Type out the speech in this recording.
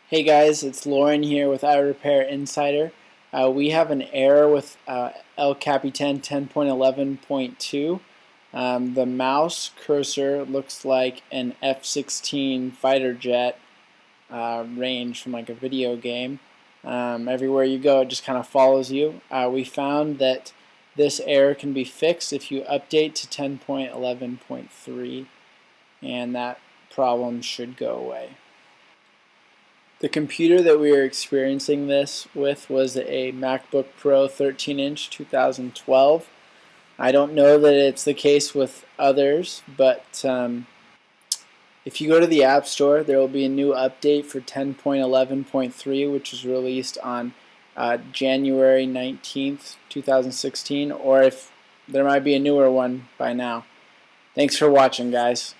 Hey guys, it's Lauren here with iRepair Insider. We have an error with El Capitan 10.11.2. The mouse cursor looks like an F-16 fighter jet range from like a video game. Everywhere you go, it just kind of follows you. We found that this error can be fixed if you update to 10.11.3, and that problem should go away. The computer that we were experiencing this with was a MacBook Pro 13-inch 2012. I don't know that it's the case with others, but if you go to the App Store, there will be a new update for 10.11.3, which was released on January 19th, 2016, or if there might be a newer one by now. Thanks for watching, guys.